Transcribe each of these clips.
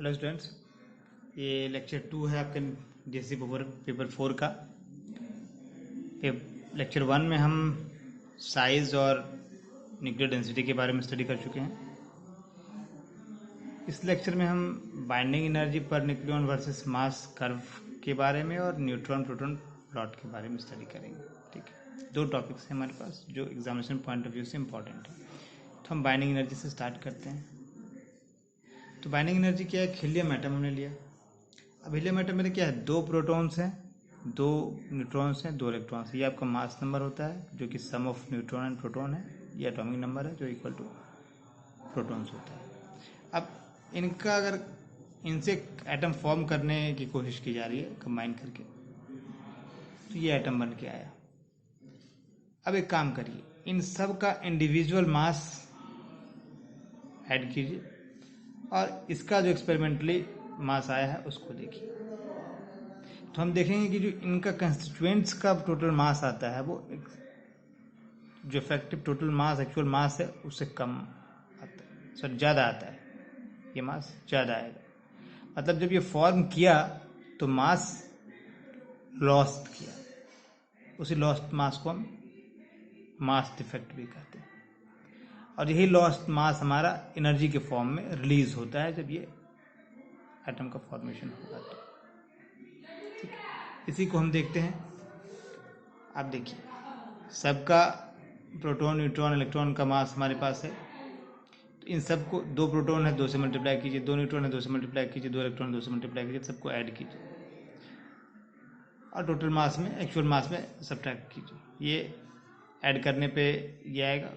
Hello students, ये lecture 2 है आपके जेसी पेपर 4 का। लेक्चर 1 में हम साइज और न्यूक्लियर डेंसिटी के बारे में स्टडी कर चुके हैं। इस लेक्चर में हम binding energy per nucleon versus मास कर्व के बारे में और न्यूट्रॉन प्रोटॉन प्लॉट के बारे में स्टडी करेंगे। ठीक है, 2 टॉपिक्स हैं हमारे पास जो एग्जामिनेशन पॉइंट ऑफ व्यू से इम्पॉर्टेंट है। तो हम बाइंडिंग एनर्जी से स्टार्ट करते हैं। तो बाइंडिंग एनर्जी क्या है? हीलियम एटम हमने लिया। अब हीलियम एटम में क्या है? 2 प्रोटॉन्स हैं, 2 न्यूट्रॉन्स हैं, 2 इलेक्ट्रॉन्स। ये आपका मास नंबर होता है जो कि सम ऑफ न्यूट्रॉन एंड प्रोटॉन है। ये एटॉमिक नंबर है जो इक्वल टू प्रोटॉन्स होता है। अब इनका अगर इनसे एटम फॉर्म करने की कोशिश की जा रही है कंबाइन करके, तो ये एटम बन के आया। अब एक काम करिए, इन सब का इंडिविजुअल मास ऐड कीजिए और इसका जो एक्सपेरिमेंटली मास आया है उसको देखिए। तो हम देखेंगे कि जो इनका कंस्टिट्यूएंट्स का टोटल मास आता है वो जो effective total mass actual mass है उससे कम आता है, सॉरी ज़्यादा आता है। ये मास ज़्यादा आएगा। मतलब जब ये फॉर्म किया तो मास लॉस्ट किया, उसी लॉस्ट मास को हम मास डिफेक्ट भी कहते हैं। और यही लॉस्ट मास हमारा एनर्जी के फॉर्म में रिलीज होता है जब ये एटम का फॉर्मेशन होगा। तो इसी को हम देखते हैं। आप देखिए, सबका प्रोटॉन न्यूट्रॉन इलेक्ट्रॉन का मास हमारे पास है। तो इन सबको 2 प्रोटॉन है 2 से मल्टीप्लाई कीजिए, 2 न्यूट्रॉन है 2 से मल्टीप्लाई कीजिए, 2 इलेक्ट्रॉन 2 से मल्टीप्लाई कीजिए, सबको ऐड कीजिए और टोटल मास में एक्चुअल मास में सब्ट्रैक्ट कीजिए। ये ऐड करने पे ये आएगा।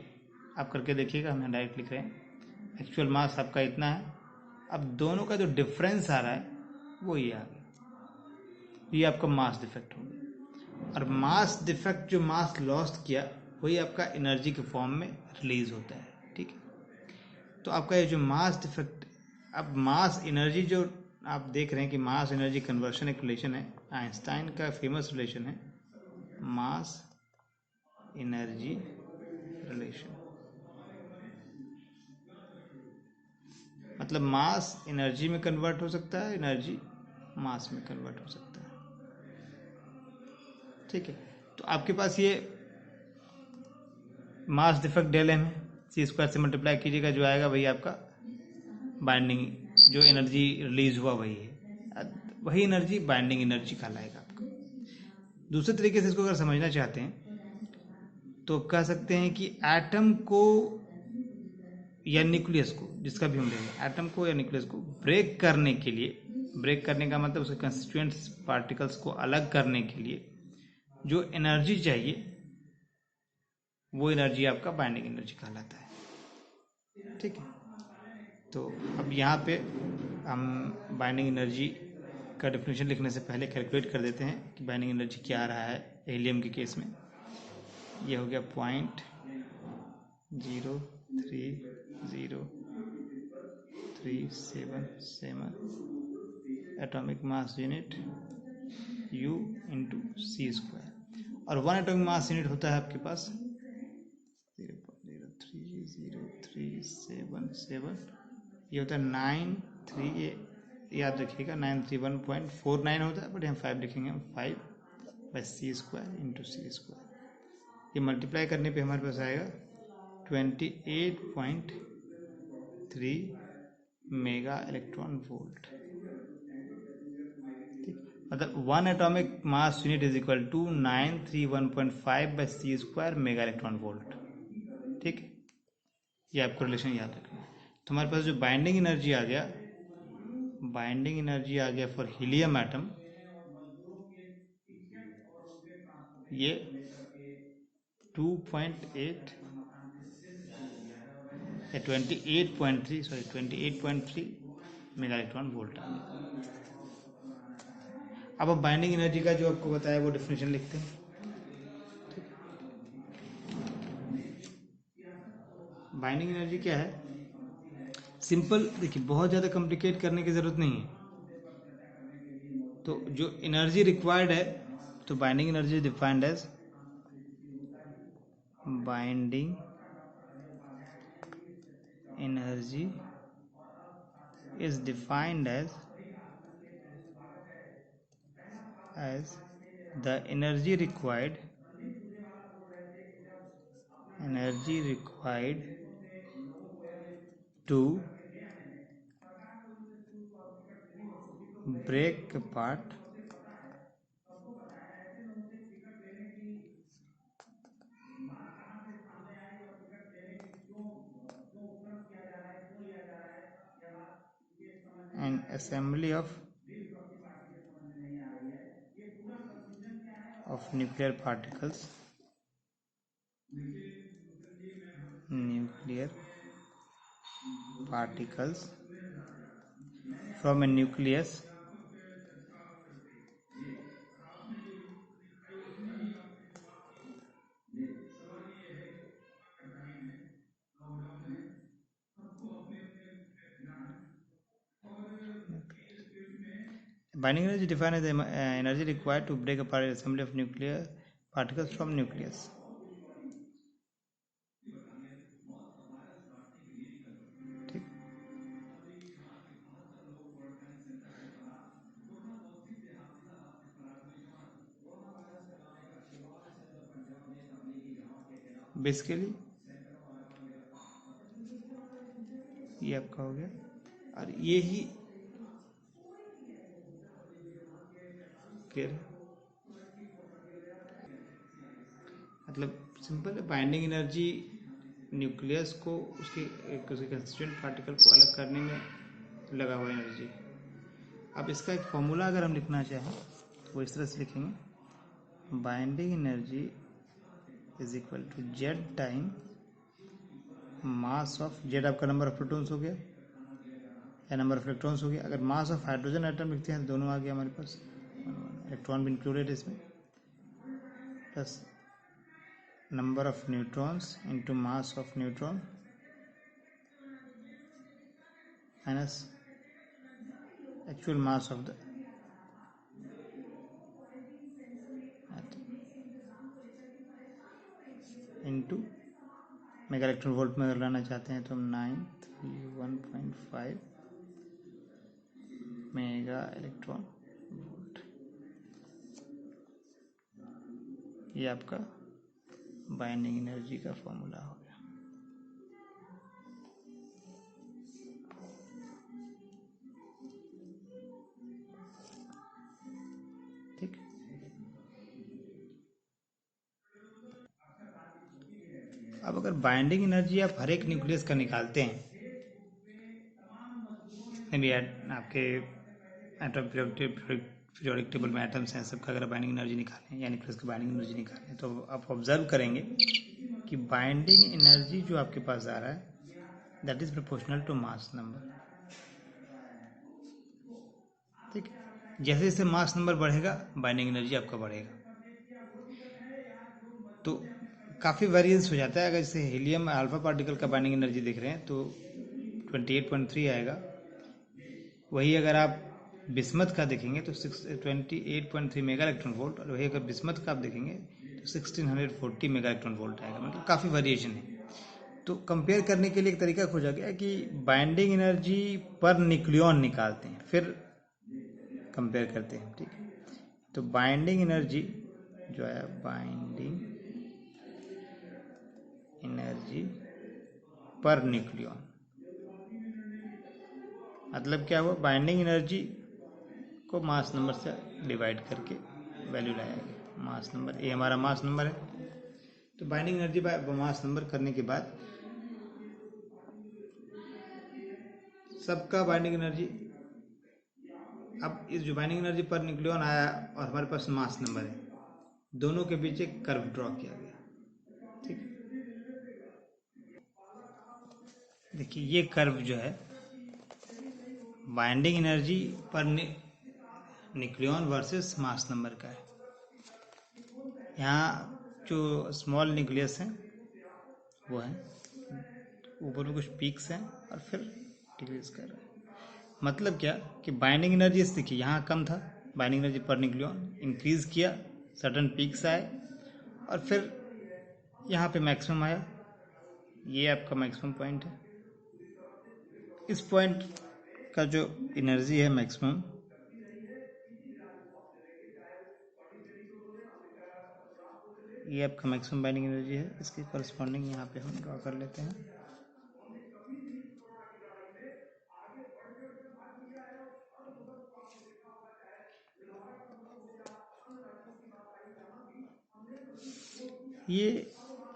आप करके देखिएगा, हम डायरेक्ट लिख रहे हैं एक्चुअल मास आपका इतना है। अब दोनों का जो डिफरेंस आ रहा है वो ये आ गया, ये आपका मास डिफेक्ट हो गया। और मास डिफेक्ट जो मास लॉस्ट किया वही आपका एनर्जी के फॉर्म में रिलीज होता है। ठीक है, तो आपका ये जो मास डिफेक्ट, अब मास एनर्जी जो आप देख रहे हैं कि मास एनर्जी कन्वर्शन एक रिलेशन है, आइंस्टाइन का फेमस रिलेशन है मास एनर्जी रिलेशन। मतलब मास एनर्जी में कन्वर्ट हो सकता है, एनर्जी मास में कन्वर्ट हो सकता है। ठीक है, तो आपके पास ये मास डिफेक्ट डेल एम है, सी स्क्वायर से मल्टीप्लाई कीजिएगा, जो आएगा वही आपका बाइंडिंग जो एनर्जी रिलीज हुआ वही है, वही एनर्जी बाइंडिंग एनर्जी कहलाएगा आपका। दूसरे तरीके से इसको अगर समझना चाहते हैं तो कह सकते हैं कि एटम को या न्यूक्लियस को, जिसका भी हम लेंगे, एटम को या न्यूक्लियस को ब्रेक करने के लिए, ब्रेक करने का मतलब उसके कंस्टिट्यूएंट्स पार्टिकल्स को अलग करने के लिए जो एनर्जी चाहिए वो एनर्जी आपका बाइंडिंग एनर्जी कहलाता है। ठीक है, तो अब यहाँ पे हम बाइंडिंग एनर्जी का डेफिनेशन लिखने से पहले कैलकुलेट कर देते हैं कि बाइंडिंग एनर्जी क्या आ रहा है हीलियम के केस में। ये हो गया 0.03037 atomic mass unit U into c square. और 1 एटॉमिक मास यूनिट होता है आपके पास 0.03037, ये होता है 93, ये याद रखिएगा 931.49 होता है, बट हम 5 लिखेंगे, हम 5/c² इंटू सी स्क्वायर। ये मल्टीप्लाई करने पे हमारे पास आएगा 28.3 मेगा इलेक्ट्रॉन वोल्ट। ठीक, मतलब 1 atomic mass unit is equal to 931.5/c² mega electron volt. ठीक है, ये आपको रिलेशन याद रखना है। तो हमारे पास जो बाइंडिंग एनर्जी आ गया, बाइंडिंग एनर्जी आ गया फॉर हीलियम एटम, ये 2.8 या 28.3 मेगा इलेक्ट्रॉन वोल्ट आ गया। अब बाइंडिंग एनर्जी का जो आपको बताया वो डेफिनेशन लिखते हैं। बाइंडिंग एनर्जी क्या है? सिंपल देखिए, बहुत ज़्यादा कॉम्प्लिकेट करने की ज़रूरत नहीं है। तो जो एनर्जी रिक्वायर्ड है, तो binding energy defined as binding energy is defined as the energy required to break apart an assembly of nuclear particles from a nucleus binding energy defined as the energy required to break apart an assembly of nuclear particles from nucleus. ठीक, basically ये आपका हो गया और ये ही clear है, मतलब simple है। बाइंडिंग एनर्जी न्यूक्लियस को उसके कंस्टिट्यूएंट पार्टिकल को अलग करने में लगा हुआ एनर्जी। अब इसका एक फॉर्मूला अगर हम लिखना चाहें तो वो इस तरह से लिखेंगे, binding energy is equal to Z time mass of, Z आपका नंबर ऑफ प्रोटॉन्स हो गया या नंबर ऑफ इलेक्ट्रॉन्स हो गया। अगर मास ऑफ हाइड्रोजन एटम लिखते हैं तो दोनों आ गया हमारे पास, इलेक्ट्रॉन भी इंक्लूडेड है इसमें, plus number of neutrons into mass of neutron minus actual mass of the into mega electron volt में अगर लाना चाहते हैं तो हम 931.5 मेगा इलेक्ट्रॉन वोल्ट, ये आपका बाइंडिंग एनर्जी का फॉर्मूला हो गया। ठीक, अब अगर बाइंडिंग एनर्जी आप हर एक न्यूक्लियस का निकालते हैं, आपके एटम पीरियोडिक टेबल में एटम्स हैं, सबका अगर बाइंडिंग एनर्जी निकालें या न्यूक्लियस की बाइंडिंग एनर्जी निकालें तो आप ऑब्जर्व करेंगे कि बाइंडिंग एनर्जी जो आपके पास आ रहा है that is proportional to mass number. ठीक, जैसे जैसे मास नंबर बढ़ेगा बाइंडिंग एनर्जी आपका बढ़ेगा, तो काफ़ी वेरिएंस हो जाता है। अगर जैसे हीलियम अल्फा पार्टिकल का बाइंडिंग एनर्जी देख रहे हैं तो 28.3 आएगा, वही अगर आप बिस्मथ का देखेंगे तो 28.3 मेगा इलेक्ट्रॉन वोल्ट, और वही अगर बिस्मथ का आप देखेंगे तो 1640 मेगा इलेक्ट्रॉन वोल्ट आएगा, मतलब काफ़ी वेरिएशन है। तो कंपेयर करने के लिए एक तरीका खोजा गया कि बाइंडिंग एनर्जी पर न्यूक्लियॉन निकालते हैं फिर कंपेयर करते हैं। ठीक, तो बाइंडिंग एनर्जी जो है, बाइंडिंग एनर्जी पर न्यूक्लियॉन, मतलब क्या हुआ, बाइंडिंग एनर्जी को मास नंबर से डिवाइड करके वैल्यू लाया गया। मास नंबर, ये हमारा मास नंबर है, तो binding energy by mass number करने के बाद सबका बाइंडिंग एनर्जी, अब इस जो बाइंडिंग एनर्जी पर न्यूक्लियॉन आया और हमारे पास मास नंबर है, दोनों के बीच एक कर्व ड्रॉ किया गया। ठीक, देखिए ये कर्व जो है बाइंडिंग एनर्जी पर न्यूक्लियॉन वर्सेस मास नंबर का है। यहाँ जो स्मॉल न्यूक्लियस हैं वो है, ऊपर में कुछ पीक्स हैं और फिर डिक्रीज कर रहे हैं। मतलब क्या कि बाइंडिंग एनर्जी देखिए यहाँ कम था, बाइंडिंग एनर्जी पर न्यूक्लियॉन इंक्रीज किया, सडन पीक्स आए और फिर यहाँ पे मैक्सिमम आया, ये आपका मैक्सिमम पॉइंट है। इस पॉइंट का जो एनर्जी है मैक्सिमम, ये आपका मैक्सिमम बाइंडिंग एनर्जी है, इसके कॉरस्पॉन्डिंग यहाँ पे हम ड्रॉ कर लेते हैं। ये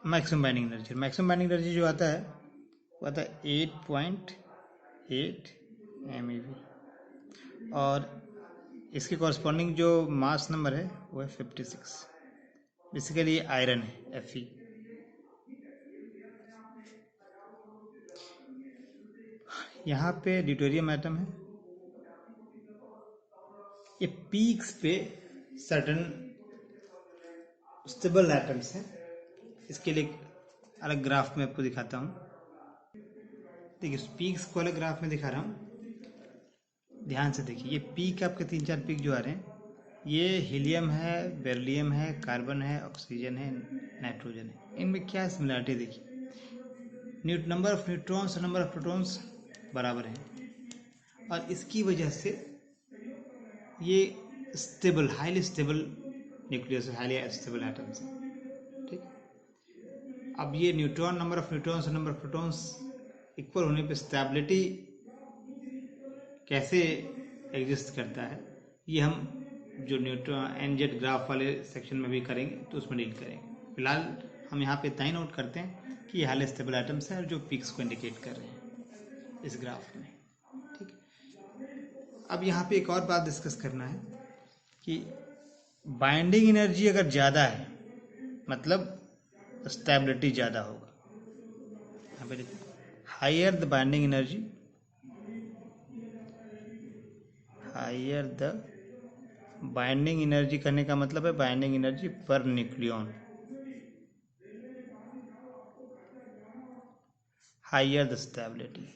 maximum binding energy, maximum binding energy जो आता है वो आता है 8.8 MeV, और इसके कॉरस्पॉन्डिंग जो मास नंबर है वो है 56। बेसिकली ये आयरन है, Fe। यहाँ पे ड्यूटेरियम एटम है, ये पीक्स पे सर्टन स्टेबल एटम्स हैं। इसके लिए एक अलग ग्राफ में आपको दिखाता हूँ। देखिए पीक्स को अलग ग्राफ में दिखा रहा हूँ, ध्यान से देखिए। ये पीक आपके 3-4 पीक जो आ रहे हैं, ये हीलियम है, बेरिलियम है, कार्बन है, ऑक्सीजन है, नाइट्रोजन है। इनमें क्या सिमिलरिटी देखिए, नंबर ऑफ न्यूट्रॉन्स और नंबर ऑफ प्रोटॉन्स बराबर हैं, और इसकी वजह से ये stable, highly stable nucleus, highly stable atoms हैं। ठीक, अब ये न्यूट्रॉन, नंबर ऑफ न्यूट्रॉन्स और नंबर ऑफ प्रोटॉन्स इक्वल होने पे स्टेबिलिटी कैसे एग्जिस्ट करता है, ये हम जो न्यूट्रॉन एनजेड ग्राफ वाले सेक्शन में भी करेंगे, तो उसमें डील करेंगे। फिलहाल हम यहाँ पे इतना ही नोट करते हैं कि ये हाईली स्टेबल एटम्स हैं और जो पीक्स को इंडिकेट कर रहे हैं इस ग्राफ में। ठीक, अब यहाँ पे एक और बात डिस्कस करना है कि बाइंडिंग एनर्जी अगर ज़्यादा है मतलब स्टेबिलिटी ज़्यादा होगा। यहाँ पे देखिए, higher the binding energy, higher the binding energy करने का मतलब है binding energy per nucleon, higher the stability.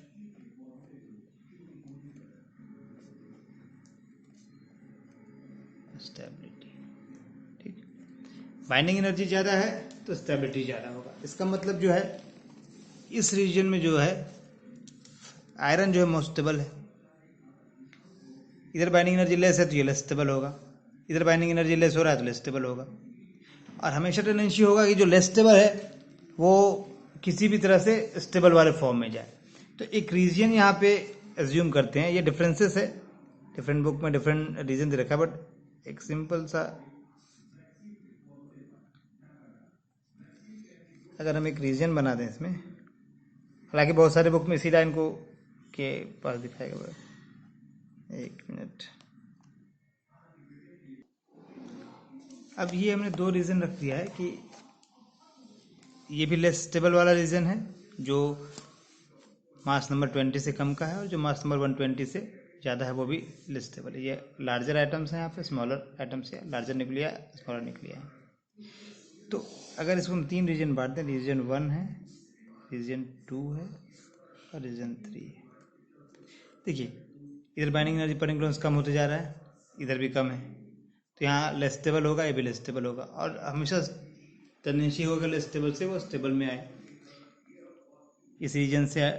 Stability, ठीक, बाइंडिंग एनर्जी ज़्यादा है तो स्टेबिलिटी ज़्यादा होगा। इसका मतलब जो है इस रीजन में जो है आयरन जो है मोस्ट स्टेबल है। इधर बाइंडिंग एनर्जी लेस है तो ये लेस स्टेबल होगा, इधर बाइंडिंग एनर्जी लेस हो रहा है तो लेस स्टेबल होगा। और हमेशा टेंडेंसी होगा कि जो लेस स्टेबल है वो किसी भी तरह से स्टेबल वाले फॉर्म में जाए। तो एक रीजन यहाँ पे एज्यूम करते हैं, ये डिफरेंसेस है, डिफरेंट बुक में डिफरेंट रीजन दे रखा है, बट एक सिंपल सा अगर हम एक रीजन बना दें इसमें, हालांकि बहुत सारे बुक में इसी लाइन को के पास दिखाएगा। एक मिनट, अब ये हमने दो रीजन रख दिया है कि ये भी लेस स्टेबल वाला रीजन है जो मास नंबर 20 से कम का है, और जो मास नंबर 120 से ज़्यादा है वो भी लेस स्टेबल है। ये लार्जर एटम्स हैं, यहाँ पे स्मॉलर एटम्स है, लार्जर न्यूक्लिया, स्मॉलर न्यूक्लिया है। तो अगर इसको हम 3 रीजन बांटते हैं, रीजन 1 है, रीजन 2 है और रीजन 3 है। देखिए इधर बाइंडिंग एनर्जी पर न्यूक्लियस कम होते जा रहा है, इधर भी कम है, तो यहाँ लेस स्टेबल होगा, ये भी लेस स्टेबल होगा, और हमेशा टेंडेंसी होगा लेस स्टेबल से वो स्टेबल में आए। इस रीजन से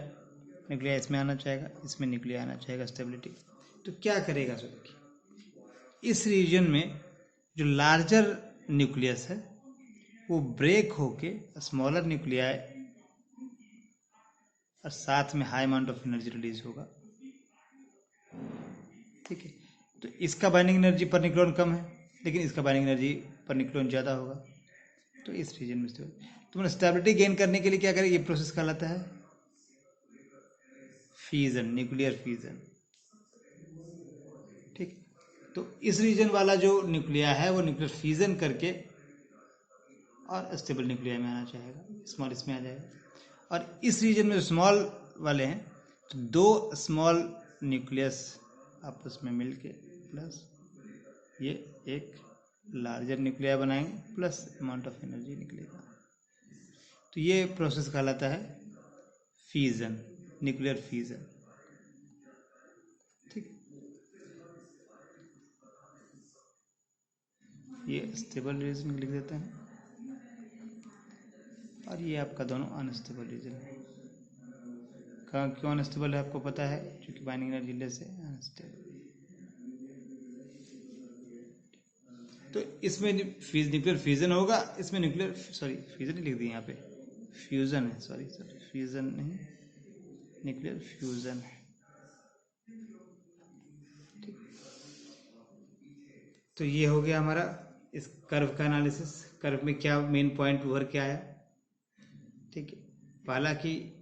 न्यूक्लिया इसमें आना चाहेगा, इसमें न्यूक्लिया आना चाहेगा, स्टेबिलिटी। तो क्या करेगा सो देखिए, इस रीजन में जो लार्जर न्यूक्लियस है वो ब्रेक होके स्मॉलर न्यूक्लिया और साथ में high amount of energy release होगा। ठीक है, तो इसका बाइंडिंग एनर्जी पर न्यूक्लियन कम है, लेकिन इसका बाइंडिंग एनर्जी पर न्यूक्लियन ज़्यादा होगा, तो इस रीजन में स्टेबल। तो मैंने स्टेबिलिटी गेन करने के लिए क्या करें, ये प्रोसेस कहलाता है फ्यूजन, न्यूक्लियर फ्यूजन। ठीक, तो इस रीजन वाला जो न्यूक्लिया है वो न्यूक्लियर फ्यूजन करके और स्टेबल न्यूक्लिया में आना चाहेगा, स्मॉल इसमें आ जाएगा। और इस रीजन में जो स्मॉल वाले हैं, तो दो स्मॉल न्यूक्लियस आपस में मिलके प्लस ये एक लार्जर न्यूक्लिया बनाएंगे, प्लस अमाउंट ऑफ एनर्जी निकलेगा। तो ये प्रोसेस कहलाता है फ्यूजन, न्यूक्लियर फ्यूजन। ठीक, ये स्टेबल रीजन लिख देते हैं, और ये आपका दोनों अनस्टेबल रीजन है। क्यों अनस्टेबल है आपको पता है, क्योंकि बाइंडिंग एनर्जी लेस है, अनस्टेबल। तो इसमें न्यूक्लियर फ्यूजन होगा, इसमें न्यूक्लियर फ्यूजन ही लिख दिया यहाँ पे, फ्यूजन है, सॉरी फ्यूजन नहीं, न्यूक्लियर फ्यूजन है। तो ये हो गया हमारा इस कर्व का एनालिसिस। कर्व में क्या मेन पॉइंट उभर के आया, ठीक है। पहला कि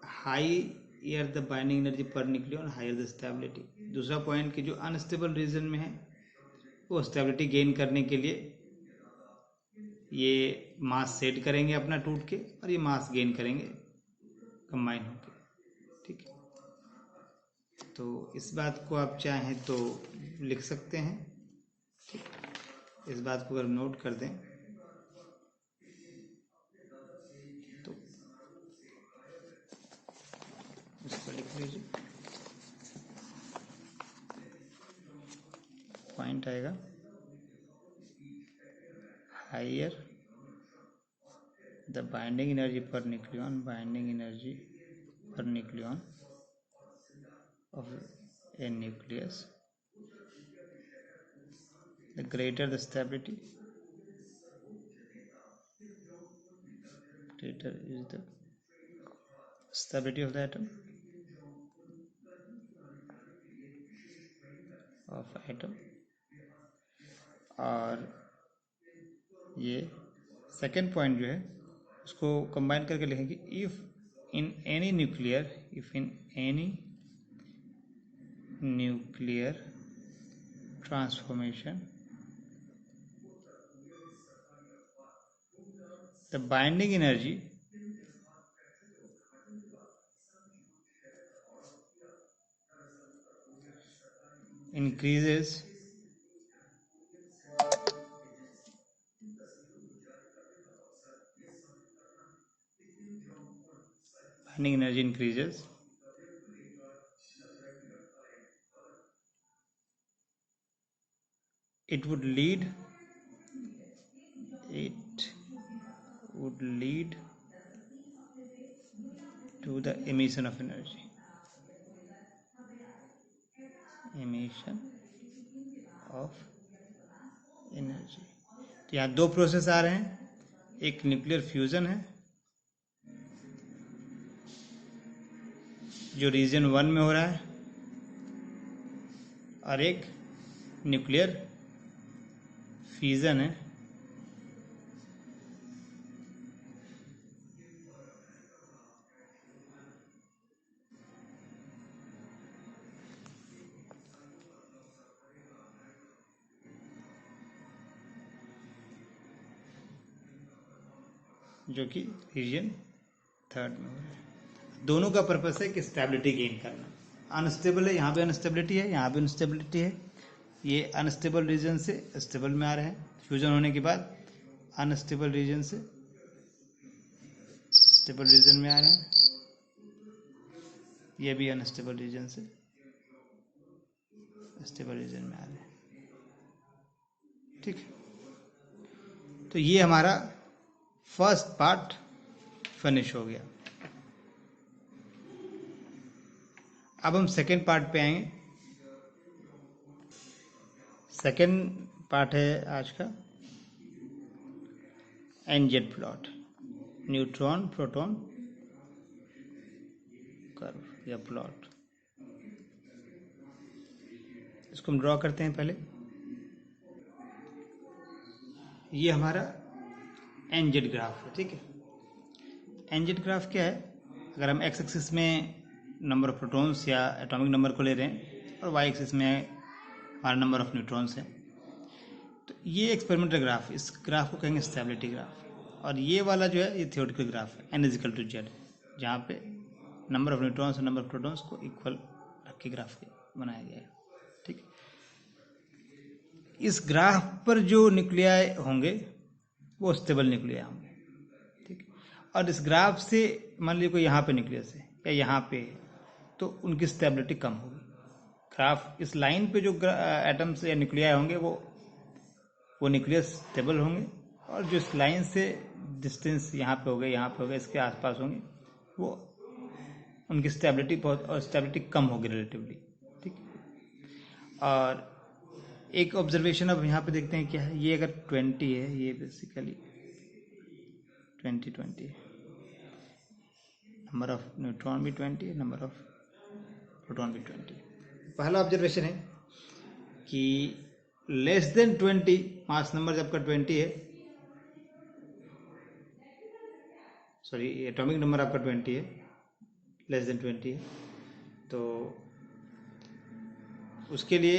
high the binding energy per nucleon, higher the stability. दूसरा पॉइंट कि जो अनस्टेबल रीजन में है वो स्टेबिलिटी गेन करने के लिए ये मास सेट करेंगे अपना टूट के, और ये मास गेन करेंगे कंबाइन होके, ठीक है। तो इस बात को आप चाहें तो लिख सकते हैं, ठीक। इस बात को अगर नोट कर दें तो इसको लिख लीजिए, पॉइंट आएगा higher the binding energy per nucleon, binding energy per nucleon of a nucleus, the greater the stability, greater is the stability of the atom, और ये सेकेंड पॉइंट जो है उसको कंबाइन करके लिखेंगे, if in any nuclear transformation the binding energy increases it would lead to the emission of energy, तो यहाँ दो प्रोसेस आ रहे हैं, एक न्यूक्लियर फ्यूजन है जो रीजन 1 में हो रहा है, और एक न्यूक्लियर फ्यूजन है जो कि रीजन 3 में हो रहा है। दोनों का पर्पस है कि स्टेबिलिटी गेन करना। अनस्टेबल है, यहाँ पे अनस्टेबिलिटी है, यहाँ पे अनस्टेबिलिटी है, ये अनस्टेबल रीजन से स्टेबल में आ रहे हैं, फ्यूजन होने के बाद अनस्टेबल रीजन से स्टेबल रीजन में आ रहे हैं, ये भी अनस्टेबल रीजन से स्टेबल रीजन में आ रहे हैं, ठीक। तो ये हमारा फर्स्ट पार्ट फिनिश हो गया। अब हम सेकेंड पार्ट पे आएंगे। सेकेंड पार्ट है आज का एनजेड प्लॉट, न्यूट्रॉन प्रोटॉन कर्व या प्लॉट। इसको हम ड्रॉ करते हैं पहले। ये हमारा एनजेड ग्राफ है, ठीक है। एनजेड ग्राफ क्या है, अगर हम एक्स एक्सिस में नंबर ऑफ प्रोटॉन्स या एटॉमिक नंबर को ले रहे हैं और वाई एक्सिस में हमारा नंबर ऑफ न्यूट्रॉन्स है, तो ये एक्सपेरिमेंटल ग्राफ, इस ग्राफ को कहेंगे स्टेबिलिटी ग्राफ। और ये वाला जो है ये थ्योरेटिकल ग्राफ है, n=z, जहाँ पे नंबर ऑफ न्यूट्रॉन्स और नंबर ऑफ प्रोटॉन्स को इक्वल रख के ग्राफ बनाया गया है, ठीक। इस ग्राफ पर जो न्यूक्लियाई होंगे वो स्टेबल न्यूक्लियाई होंगे, ठीक। और इस ग्राफ से मान लीजिए कोई यहाँ पे न्यूक्लियस है या यहाँ पे है, तो उनकी स्टेबिलिटी कम होगी। ग्राफ इस लाइन पे जो एटम्स या न्यूक्लियाई होंगे वो न्यूक्लियस स्टेबल होंगे, और जो इस लाइन से डिस्टेंस यहाँ पे हो गए, यहाँ पे हो गए, इसके आसपास होंगे, वो उनकी स्टेबिलिटी बहुत और स्टेबिलिटी कम होगी रिलेटिवली। ठीक। और एक ऑब्जर्वेशन अब यहाँ पे देखते हैं क्या है। ये अगर 20 है, ये बेसिकली 20 है, नंबर ऑफ न्यूट्रॉन भी 20 है, नंबर ऑफ प्रोटॉन भी 20। पहला ऑब्जर्वेशन है कि लेस देन 20 मास नंबर जब आपका 20 है, सॉरी एटॉमिक नंबर आपका 20 है, लेस देन 20 है, तो उसके लिए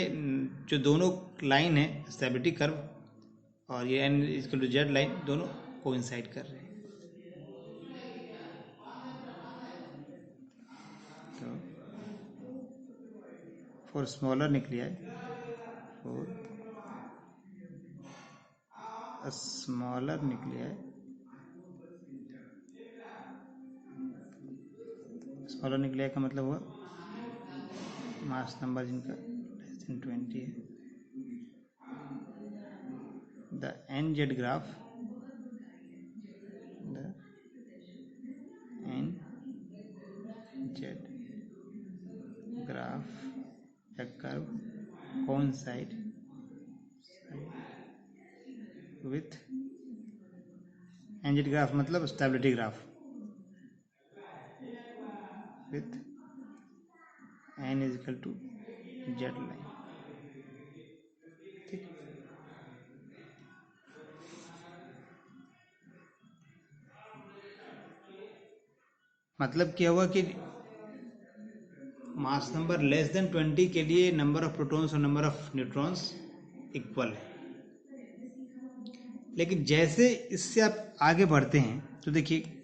जो दोनों लाइन है स्टेबिलिटी कर्व और ये N equal to Z line दोनों कोइंसाइड कर रहे हैं। तो for smaller nuclei, for smaller nuclei, smaller nuclei का मतलब हुआ मास नंबर जिनका लेस देन 20 है, the N Z graph, the N Z graph या curve coincide with N Z graph मतलब stability graph with n is equal to z line. ठीक। मतलब क्या हुआ कि मास नंबर लेस देन 20 के लिए नंबर ऑफ प्रोटॉन्स और नंबर ऑफ न्यूट्रॉन्स इक्वल है, लेकिन जैसे इससे आप आगे बढ़ते हैं तो देखिए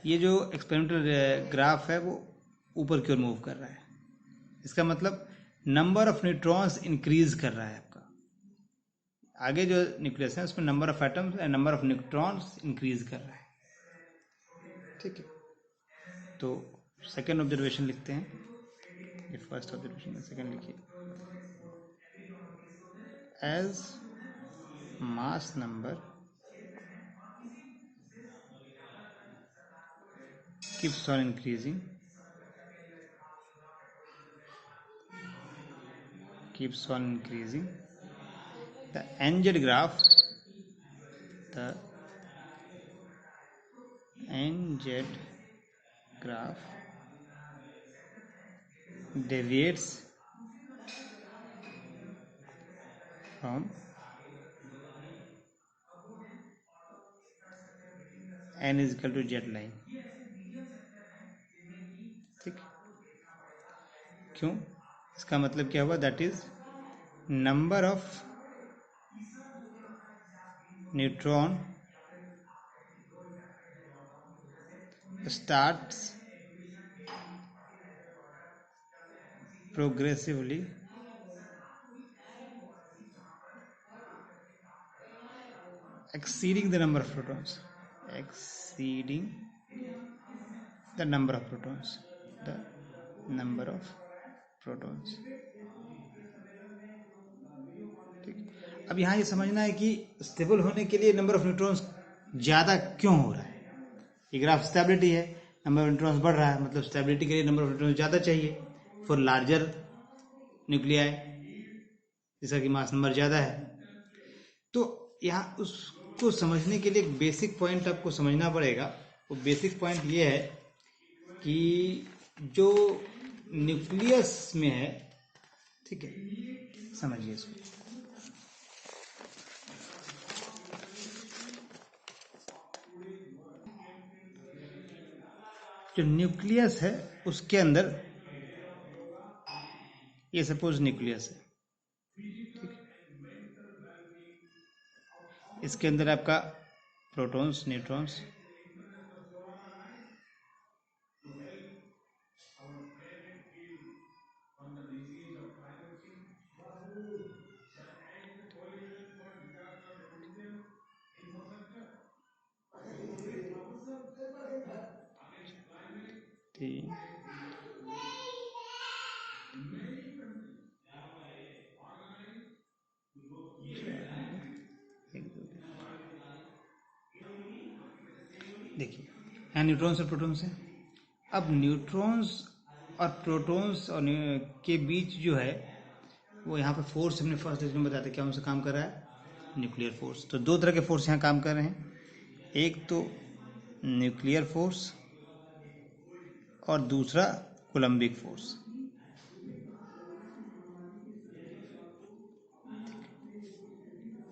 ये जो एक्सपेरिमेंटल ग्राफ है वो ऊपर की ओर मूव कर रहा है। इसका मतलब नंबर ऑफ न्यूट्रॉन्स इंक्रीज कर रहा है आपका। आगे जो न्यूक्लियस है उसमें number of atoms and number of neutrons increase कर रहा है। ठीक है, तो सेकेंड ऑब्जर्वेशन लिखते हैं। ये फर्स्ट ऑब्जर्वेशन है, सेकेंड लिखिए। As mass number keeps on increasing, the NZ graph, the NZ graph deviates from n is equal to z line. ठीक, क्यों? इसका मतलब क्या हुआ? That is number of neutron starts progressively exceeding the number of protons, exceeding the number of protons, the number of protons। ठीक, अब यहाँ ये समझना है कि स्टेबल होने के लिए नंबर ऑफ न्यूट्रॉन्स ज़्यादा क्यों हो रहा है। ये ग्राफ स्टेबिलिटी है, नंबर ऑफ न्यूट्रॉन्स बढ़ रहा है, मतलब स्टेबिलिटी के लिए नंबर ऑफ न्यूट्रॉन्स ज़्यादा चाहिए फॉर लार्जर न्यूक्लियाई जिसका कि मास नंबर ज़्यादा है। तो यहाँ उसको समझने के लिए एक बेसिक पॉइंट आपको समझना पड़ेगा। वो बेसिक पॉइंट ये है कि जो न्यूक्लियस में है, ठीक है, समझिए इसको। जो न्यूक्लियस है उसके अंदर, ये सपोज न्यूक्लियस है, ठीक, इसके अंदर आपका प्रोटॉन्स, न्यूट्रॉन्स, तीन, देखिए यहाँ न्यूट्रॉन्स और प्रोटॉन्स हैं। अब न्यूट्रॉन्स और प्रोटॉन्स और के बीच जो है वो यहाँ पे फोर्स हमने फर्स्ट लेक्चर में बताया था क्या उनसे काम कर रहा है, न्यूक्लियर फोर्स। तो दो तरह के फोर्स यहाँ काम कर रहे हैं, एक तो न्यूक्लियर फोर्स और दूसरा कोलम्बिक फोर्स।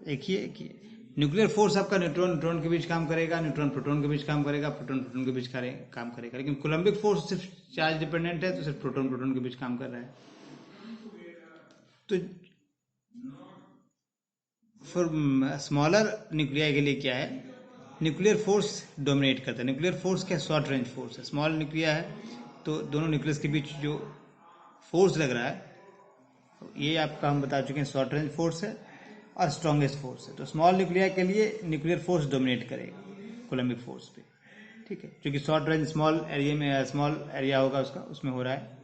एक ही न्यूक्लियर फोर्स आपका न्यूट्रॉन न्यूट्रॉन के बीच काम करेगा, न्यूट्रॉन प्रोटॉन के बीच काम करेगा, प्रोटॉन प्रोटॉन के बीच काम करेगा। लेकिन कोलम्बिक फोर्स सिर्फ चार्ज डिपेंडेंट है, तो सिर्फ प्रोटॉन प्रोटॉन के बीच काम कर रहा है। तो फॉर स्मॉलर न्यूक्लियाई के लिए क्या है, न्यूक्लियर फोर्स डोमिनेट करता है। न्यूक्लियर फोर्स क्या, शॉर्ट रेंज फोर्स है। स्मॉल न्यूक्लिया है तो दोनों न्यूक्लियस के बीच जो फोर्स लग रहा है ये आपका हम बता चुके हैं शॉर्ट रेंज फोर्स है और स्ट्रॉन्गेस्ट फोर्स है। तो स्मॉल न्यूक्लिया के लिए न्यूक्लियर फोर्स डोमिनेट करेगा कोलम्बिक फोर्स पे, ठीक है, क्योंकि शॉर्ट रेंज स्मॉल एरिया में स्मॉल एरिया होगा उसका, उसमें हो रहा है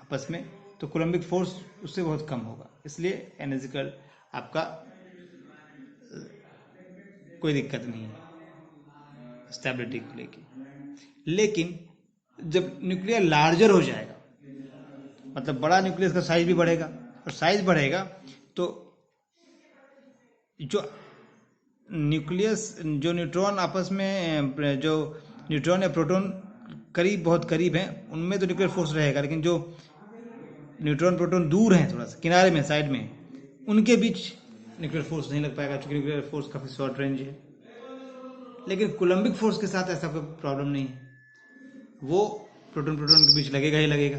आपस में, तो कोलम्बिक फोर्स उससे बहुत कम होगा, इसलिए एनर्जिकल आपका कोई दिक्कत नहीं है स्टेबिलिटी को लेके। लेकिन जब न्यूक्लियर लार्जर हो जाएगा, मतलब बड़ा न्यूक्लियस का साइज भी बढ़ेगा, और साइज बढ़ेगा तो जो न्यूक्लियस जो न्यूट्रॉन आपस में जो न्यूट्रॉन या प्रोटॉन करीब बहुत करीब हैं उनमें तो न्यूक्लियर फोर्स रहेगा, लेकिन जो न्यूट्रॉन प्रोटॉन दूर हैं थोड़ा सा किनारे में साइड में, उनके बीच न्यूक्लियर फोर्स नहीं लग पाएगा, क्योंकि न्यूक्लियर फोर्स काफ़ी शॉर्ट रेंज है। लेकिन कोलम्बिक फोर्स के साथ ऐसा कोई प्रॉब्लम नहीं है, वो प्रोटॉन प्रोटॉन के बीच लगेगा ही लगेगा।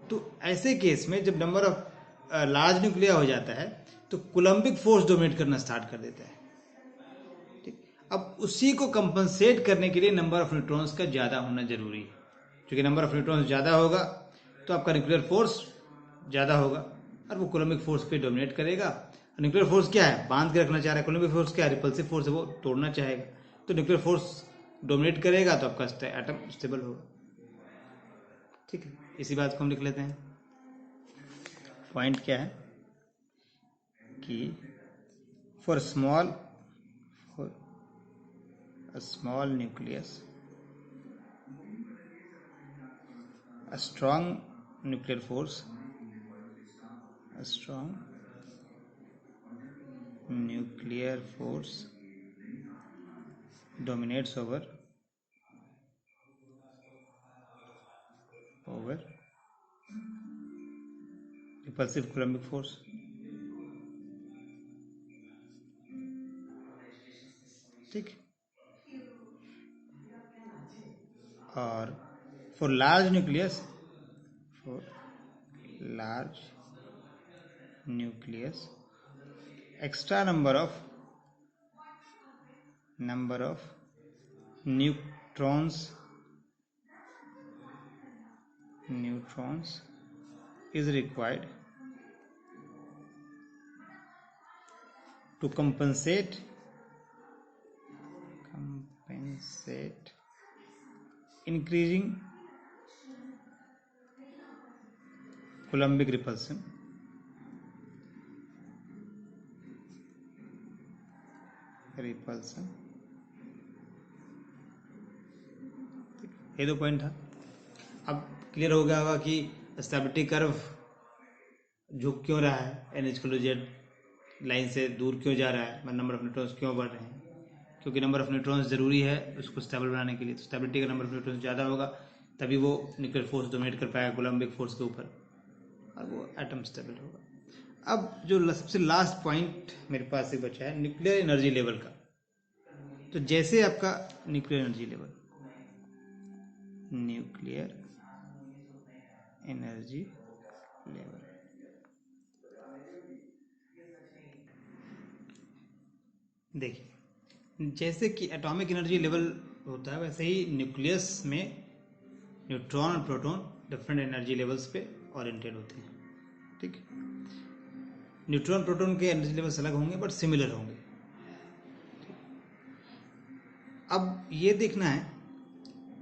तो ऐसे केस में जब नंबर ऑफ लार्ज न्यूक्लिया हो जाता है तो कोलम्बिक फोर्स डोमिनेट करना स्टार्ट कर देता है, ठीक। अब उसी को कंपनसेट करने के लिए नंबर ऑफ न्यूट्रॉन्स का ज़्यादा होना जरूरी है, क्योंकि नंबर ऑफ न्यूट्रॉन्स ज़्यादा होगा तो आपका न्यूक्लियर फोर्स ज़्यादा होगा और वो कोलम्बिक फोर्स पे डोमिनेट करेगा। न्यूक्लियर फोर्स क्या है, बांध के रखना चाह रहा है, कोलम्बिक फोर्स क्या है, रिपल्सिव फोर्स है, वो तोड़ना चाहेगा। तो न्यूक्लियर फोर्स डोमिनेट करेगा तो आपका एटम स्टेबल होगा, ठीक है। इसी बात को हम लिख लेते हैं। पॉइंट क्या है कि for small nucleus a strong nuclear force dominates over repulsive coulombic force, ठीक। और for large nucleus extra number of neutrons is required to compensate increasing coulombic repulsion ये दो पॉइंट था। अब क्लियर हो गया होगा कि स्टेबिलिटी कर्व झुक क्यों रहा है, NH/Z लाइन से दूर क्यों जा रहा है, नंबर ऑफ न्यूट्रॉन्स क्यों बढ़ रहे हैं, क्योंकि नंबर ऑफ न्यूट्रॉन्स जरूरी है उसको स्टेबल बनाने के लिए। तो स्टेबिलिटी का नंबर ऑफ न्यूट्रॉन्स ज़्यादा होगा तभी वो न्यूक्लियर फोर्स डोमिनेट कर पाएगा कोलम्बिक फोर्स के ऊपर और वो एटम स्टेबल होगा। अब जो सबसे लास्ट पॉइंट मेरे पास एक बचा है न्यूक्लियर एनर्जी लेवल का। तो जैसे आपका न्यूक्लियर एनर्जी लेवल देखिए, जैसे कि एटॉमिक एनर्जी लेवल होता है वैसे ही न्यूक्लियस में न्यूट्रॉन और प्रोटॉन डिफरेंट एनर्जी लेवल्स पे ओरिएंटेड होते हैं, ठीक। न्यूट्रॉन प्रोटॉन के एनर्जी लेवल्स अलग होंगे बट सिमिलर होंगे। अब ये देखना है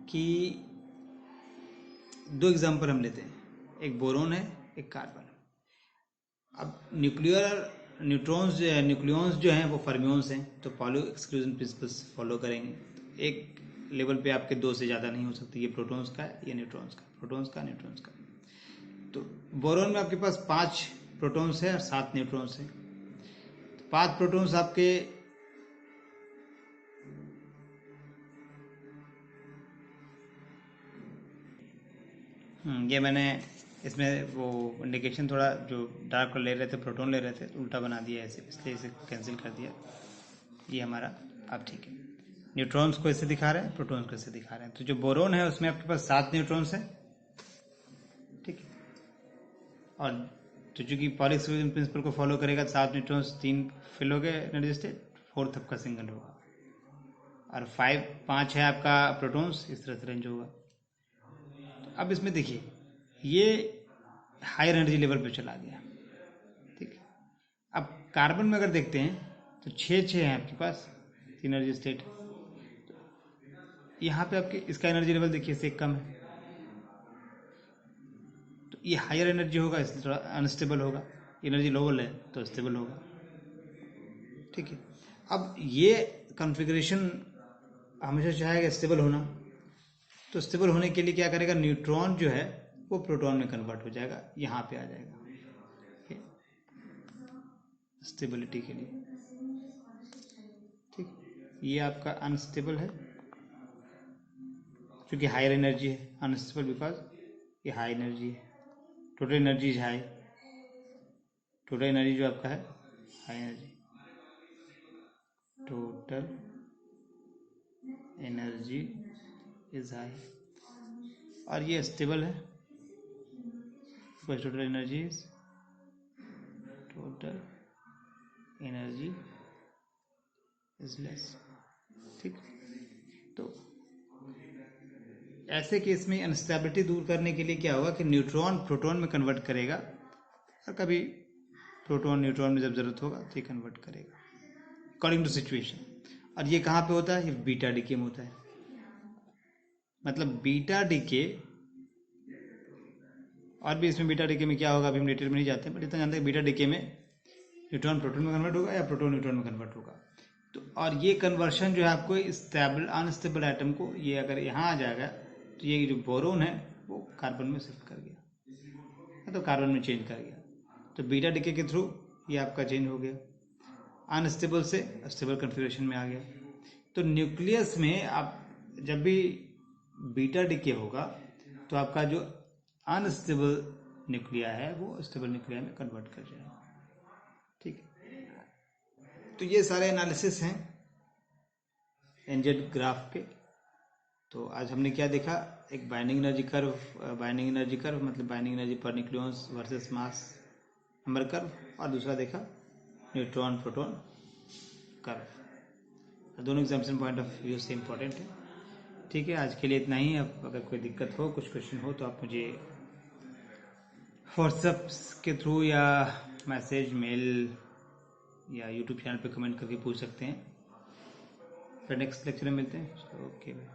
कि दो एग्जांपल हम लेते हैं, एक बोरोन है एक कार्बन। अब न्यूक्लियॉन्स जो हैं वो फर्मियोन्स हैं, तो पॉलो एक्सक्लूजन प्रिंसिपल्स फॉलो करेंगे। एक लेवल पे आपके 2 से ज़्यादा नहीं हो सकती, ये प्रोटॉन्स का है, ये न्यूट्रॉन्स का, प्रोटॉन्स का, न्यूट्रॉन्स का। तो बोरोन में आपके पास 5 प्रोटॉन्स है और 7 न्यूट्रॉन्स है। तो 5 प्रोटॉन्स आपके ये मैंने इसमें वो इंडिकेशन थोड़ा जो डार्क ले रहे थे, प्रोटॉन ले रहे थे, तो उल्टा बना दिया ऐसे, इसलिए इसे कैंसिल कर दिया। ये हमारा अब ठीक है। न्यूट्रॉन्स को ऐसे दिखा रहे हैं, प्रोटॉन्स को ऐसे दिखा रहे हैं। तो जो बोरोन है उसमें आपके पास 7 न्यूट्रॉन्स है, ठीक है। और तो चूंकि पॉलीक्लोजन प्रिंसिपल को फॉलो करेगा, 7 न्यूट्रॉन्स 3 फिल हो गए एनर्जी स्टेट, 4th आपका सिंगल होगा, और 5 है आपका प्रोटॉन्स, इस तरह से रेंज होगा। तो अब इसमें देखिए ये हायर एनर्जी लेवल पे चला गया, ठीक है। अब कार्बन में अगर देखते हैं तो 6 है आपके पास एनर्जी स्टेट। यहाँ पे आपके इसका एनर्जी लेवल देखिए इससे कम है, तो ये हायर एनर्जी होगा, इसलिए थोड़ा अनस्टेबल होगा। एनर्जी लोअर है तो स्टेबल होगा, ठीक है। अब ये कॉन्फ़िगरेशन हमेशा चाहेगा स्टेबल होना, तो स्टेबल होने के लिए क्या करेगा, न्यूट्रॉन जो है वो प्रोटॉन में कन्वर्ट हो जाएगा, यहाँ पे आ जाएगा स्टेबिलिटी के लिए, ठीक। ये आपका अनस्टेबल है क्योंकि हायर एनर्जी है, अनस्टेबल बिकॉज ये हाई एनर्जी है। Total energy is high, total energy जो आपका है high energy, total energy is high, और ये स्टेबल है because total energy is total energy is less, ठीक। तो ऐसे केस में अनस्टेबिलिटी दूर करने के लिए क्या होगा कि न्यूट्रॉन प्रोटॉन में कन्वर्ट करेगा, और कभी प्रोटॉन न्यूट्रॉन में जब जरूरत होगा तो ये कन्वर्ट करेगा अकॉर्डिंग टू सिचुएशन। और ये कहाँ पे होता है, ये बीटा डीके में होता है। मतलब बीटा डीके, और भी इसमें बीटा डीके में क्या होगा अभी हम डिटेल में नहीं जाते हैं, बट इतना जानते हैं बीटा डीके में न्यूट्रॉन प्रोटॉन में कन्वर्ट होगा या प्रोटॉन न्यूट्रॉन में कन्वर्ट होगा। तो और ये कन्वर्शन जो है आपको स्टेबल अनस्टेबल आइटम को, ये अगर यहाँ आ जाएगा तो ये जो बोरोन है वो कार्बन में शिफ्ट कर गया, तो कार्बन में चेंज कर गया, तो बीटा डीके के थ्रू ये आपका चेंज हो गया, अनस्टेबल से स्टेबल कन्फिग्रेशन में आ गया। तो न्यूक्लियस में आप जब भी बीटा डीके होगा तो आपका जो अनस्टेबल न्यूक्लिया है वो स्टेबल न्यूक्लिया में कन्वर्ट कर जाएगा, ठीक है। तो ये सारे एनालिसिस हैं एनजेड ग्राफ के। तो आज हमने क्या देखा, एक बाइंडिंग एनर्जी कर्व, मतलब बाइंडिंग एनर्जी पर nucleus versus mass number curve, और दूसरा देखा न्यूट्रॉन प्रोटॉन कर्व। दोनों एग्जामिनेशन पॉइंट ऑफ व्यू से इम्पोर्टेंट है, ठीक है। आज के लिए इतना ही। अब अगर कोई दिक्कत हो, कुछ क्वेश्चन हो, तो आप मुझे व्हाट्सएप के थ्रू या मैसेज, मेल या यूट्यूब चैनल पे कमेंट करके पूछ सकते हैं। फिर नेक्स्ट लेक्चर में मिलते हैं। ओके भाई।